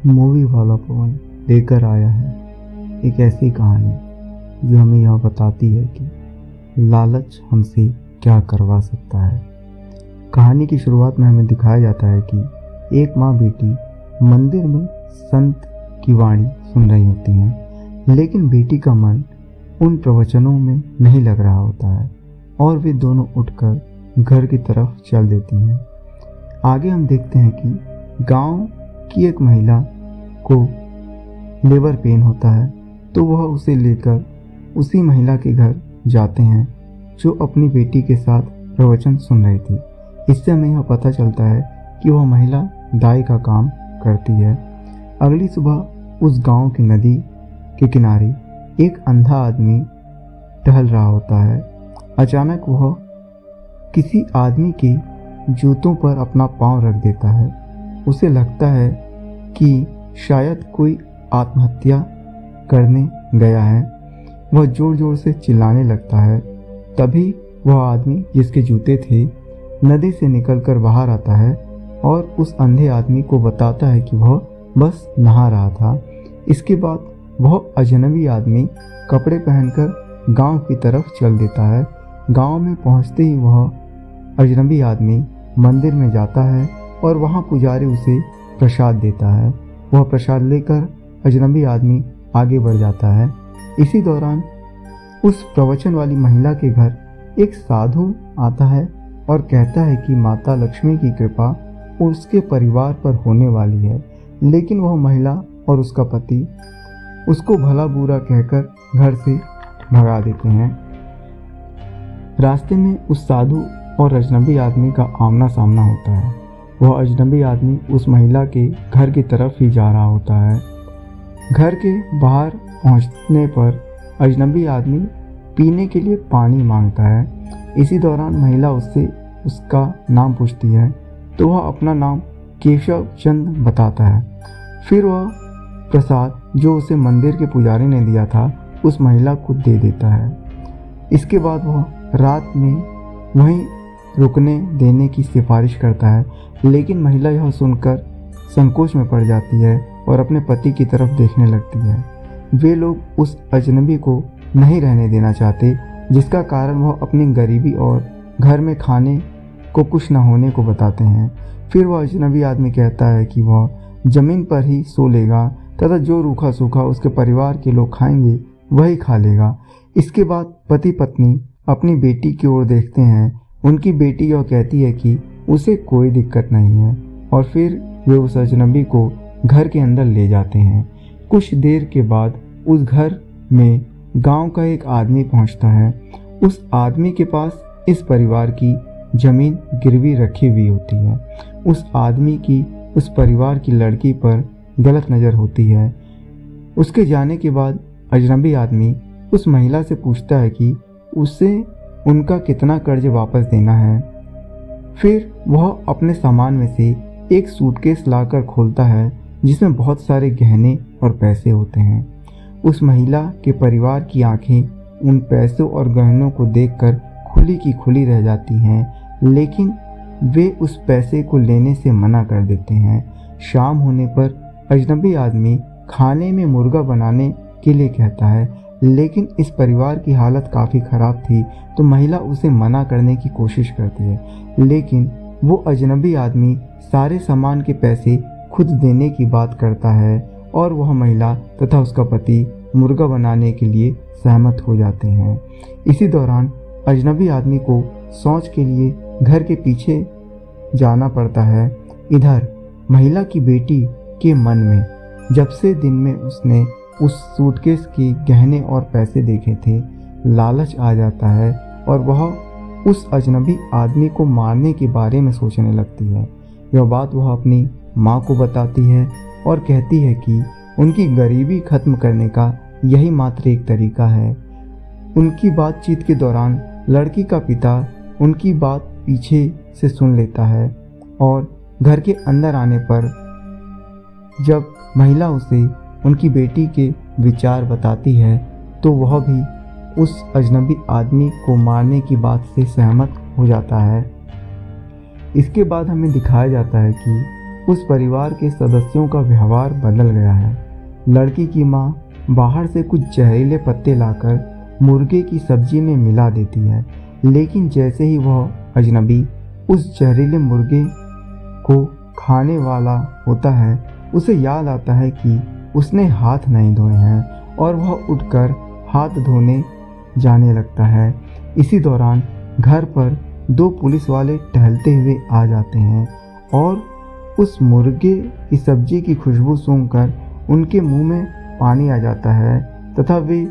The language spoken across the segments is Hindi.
मूवी वाला पवन लेकर आया है एक ऐसी कहानी जो हमें यह बताती है कि लालच हमसे क्या करवा सकता है। कहानी की शुरुआत में हमें दिखाया जाता है कि एक माँ बेटी मंदिर में संत की वाणी सुन रही होती हैं, लेकिन बेटी का मन उन प्रवचनों में नहीं लग रहा होता है और वे दोनों उठकर घर की तरफ चल देती हैं। आगे हम देखते हैं कि गांव की एक महिला को लेबर पेन होता है, तो वह उसे लेकर उसी महिला के घर जाते हैं जो अपनी बेटी के साथ प्रवचन सुन रही थी। इससे हमें यह पता चलता है कि वह महिला दाई का काम करती है। अगली सुबह उस गांव की नदी के किनारे एक अंधा आदमी टहल रहा होता है। अचानक वह किसी आदमी के जूतों पर अपना पांव रख देता है। उसे लगता है कि शायद कोई आत्महत्या करने गया है। वह जोर जोर से चिल्लाने लगता है। तभी वह आदमी जिसके जूते थे नदी से निकलकर बाहर आता है और उस अंधे आदमी को बताता है कि वह बस नहा रहा था। इसके बाद वह अजनबी आदमी कपड़े पहनकर गांव की तरफ चल देता है। गांव में पहुंचते ही वह अजनबी आदमी मंदिर में जाता है और वहां पुजारी उसे प्रसाद देता है। वह प्रसाद लेकर अजनबी आदमी आगे बढ़ जाता है। इसी दौरान उस प्रवचन वाली महिला के घर एक साधु आता है और कहता है कि माता लक्ष्मी की कृपा उसके परिवार पर होने वाली है, लेकिन वह महिला और उसका पति उसको भला बुरा कहकर घर से भगा देते हैं। रास्ते में उस साधु और अजनबी आदमी का आमना सामना होता है। वह अजनबी आदमी उस महिला के घर की तरफ ही जा रहा होता है। घर के बाहर पहुंचने पर अजनबी आदमी पीने के लिए पानी मांगता है। इसी दौरान महिला उससे उसका नाम पूछती है, तो वह अपना नाम केशव चंद बताता है। फिर वह प्रसाद जो उसे मंदिर के पुजारी ने दिया था उस महिला को दे देता है। इसके बाद वह रात में वहीं रुकने देने की सिफारिश करता है, लेकिन महिला यह सुनकर संकोच में पड़ जाती है और अपने पति की तरफ देखने लगती है। वे लोग उस अजनबी को नहीं रहने देना चाहते, जिसका कारण वह अपनी गरीबी और घर में खाने को कुछ न होने को बताते हैं। फिर वह अजनबी आदमी कहता है कि वह ज़मीन पर ही सो लेगा तथा जो रूखा सूखा उसके परिवार के लोग खाएंगे वही खा लेगा। इसके बाद पति पत्नी अपनी बेटी की ओर देखते हैं। उनकी बेटी यह कहती है कि उसे कोई दिक्कत नहीं है और फिर वे उस अजनबी को घर के अंदर ले जाते हैं। कुछ देर के बाद उस घर में गांव का एक आदमी पहुंचता है। उस आदमी के पास इस परिवार की ज़मीन गिरवी रखी हुई होती है। उस आदमी की उस परिवार की लड़की पर गलत नज़र होती है। उसके जाने के बाद अजनबी आदमी उस महिला से पूछता है कि उसे उनका कितना कर्ज वापस देना है। फिर वह अपने सामान में से एक सूटकेस लाकर खोलता है जिसमें बहुत सारे गहने और पैसे होते हैं। उस महिला के परिवार की आंखें उन पैसों और गहनों को देखकर खुली की खुली रह जाती हैं, लेकिन वे उस पैसे को लेने से मना कर देते हैं। शाम होने पर अजनबी आदमी खाने में मुर्गा बनाने के लिए कहता है, लेकिन इस परिवार की हालत काफ़ी ख़राब थी, तो महिला उसे मना करने की कोशिश करती है, लेकिन वो अजनबी आदमी सारे सामान के पैसे खुद देने की बात करता है और वह महिला तथा उसका पति मुर्गा बनाने के लिए सहमत हो जाते हैं। इसी दौरान अजनबी आदमी को शौच के लिए घर के पीछे जाना पड़ता है। इधर महिला की बेटी के मन में जब से दिन में उसने उस सूटकेस के गहने और पैसे देखे थे, लालच आ जाता है और वह उस अजनबी आदमी को मारने के बारे में सोचने लगती है। यह बात वह अपनी माँ को बताती है और कहती है कि उनकी गरीबी खत्म करने का यही मात्र एक तरीका है। उनकी बातचीत के दौरान लड़की का पिता उनकी बात पीछे से सुन लेता है और घर के अंदर आने पर जब महिला उसे उनकी बेटी के विचार बताती है, तो वह भी उस अजनबी आदमी को मारने की बात से सहमत हो जाता है। इसके बाद हमें दिखाया जाता है कि उस परिवार के सदस्यों का व्यवहार बदल गया है। लड़की की माँ बाहर से कुछ जहरीले पत्ते लाकर मुर्गे की सब्जी में मिला देती है, लेकिन जैसे ही वह अजनबी उस जहरीले मुर्गे को खाने वाला होता है, उसे याद आता है कि उसने हाथ नहीं धोए हैं और वह उठकर हाथ धोने जाने लगता है। इसी दौरान घर पर 2 पुलिस वाले टहलते हुए आ जाते हैं और उस मुर्गे की सब्जी की खुशबू सूंघकर उनके मुंह में पानी आ जाता है तथा वे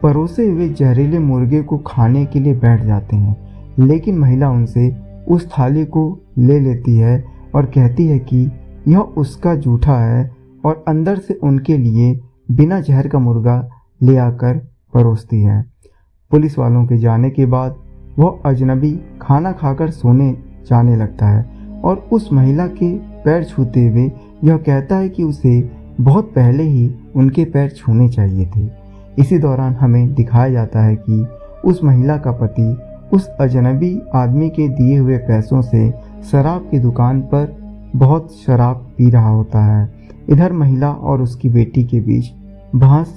परोसे हुए जहरीले मुर्गे को खाने के लिए बैठ जाते हैं। लेकिन महिला उनसे उस थाली को ले लेती है और कहती है कि यह उसका जूठा है और अंदर से उनके लिए बिना जहर का मुर्गा ले आकर परोसती है। पुलिस वालों के जाने के बाद वह अजनबी खाना खाकर सोने जाने लगता है और उस महिला के पैर छूते हुए यह कहता है कि उसे बहुत पहले ही उनके पैर छूने चाहिए थे। इसी दौरान हमें दिखाया जाता है कि उस महिला का पति उस अजनबी आदमी के दिए हुए पैसों से शराब की दुकान पर बहुत शराब पी रहा होता है। इधर महिला और उसकी बेटी के बीच बहस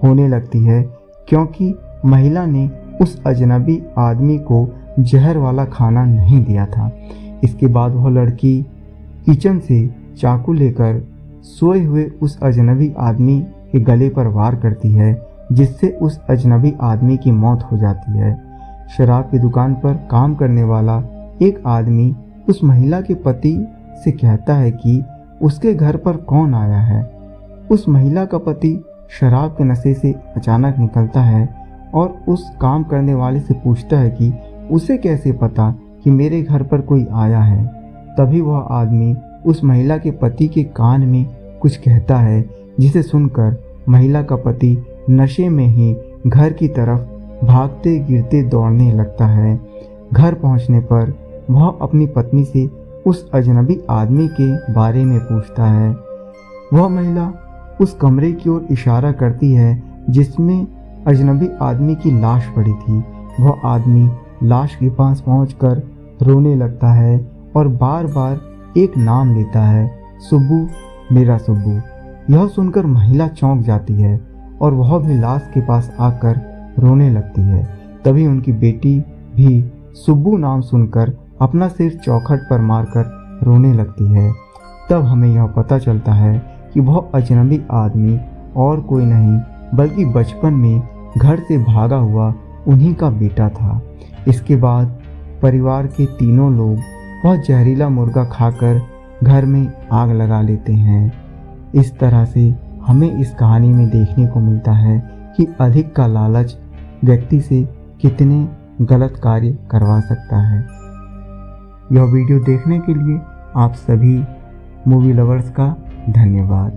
होने लगती है क्योंकि महिला ने उस अजनबी आदमी को जहर वाला खाना नहीं दिया था। इसके बाद वह लड़की किचन से चाकू लेकर सोए हुए उस अजनबी आदमी के गले पर वार करती है, जिससे उस अजनबी आदमी की मौत हो जाती है। शराब की दुकान पर काम करने वाला एक आदमी उस महिला के पति से कहता है कि उसके घर पर कौन आया है। उस महिला का पति शराब के नशे से अचानक निकलता है और उस काम करने वाले से पूछता है कि उसे कैसे पता कि मेरे घर पर कोई आया है। तभी वह आदमी उस महिला के पति के कान में कुछ कहता है, जिसे सुनकर महिला का पति नशे में ही घर की तरफ भागते गिरते दौड़ने लगता है। घर पहुंचने पर वह अपनी पत्नी से उस अजनबी आदमी के बारे में पूछता है। वह महिला उस कमरे की ओर इशारा करती है जिसमें अजनबी आदमी की लाश पड़ी थी। वह आदमी लाश के पास पहुंचकर रोने लगता है और बार बार एक नाम लेता है, सुब्बू, मेरा सुब्बू। यह सुनकर महिला चौंक जाती है और वह भी लाश के पास आकर रोने लगती है। तभी उनकी बेटी भी सुब्बू नाम सुनकर अपना सिर चौखट पर मारकर रोने लगती है। तब हमें यह पता चलता है कि वह अजनबी आदमी और कोई नहीं बल्कि बचपन में घर से भागा हुआ उन्हीं का बेटा था। इसके बाद परिवार के तीनों लोग वह जहरीला मुर्गा खाकर घर में आग लगा लेते हैं। इस तरह से हमें इस कहानी में देखने को मिलता है कि अधिक का लालच व्यक्ति से कितने गलत कार्य करवा सकता है। यह वीडियो देखने के लिए आप सभी मूवी लवर्स का धन्यवाद।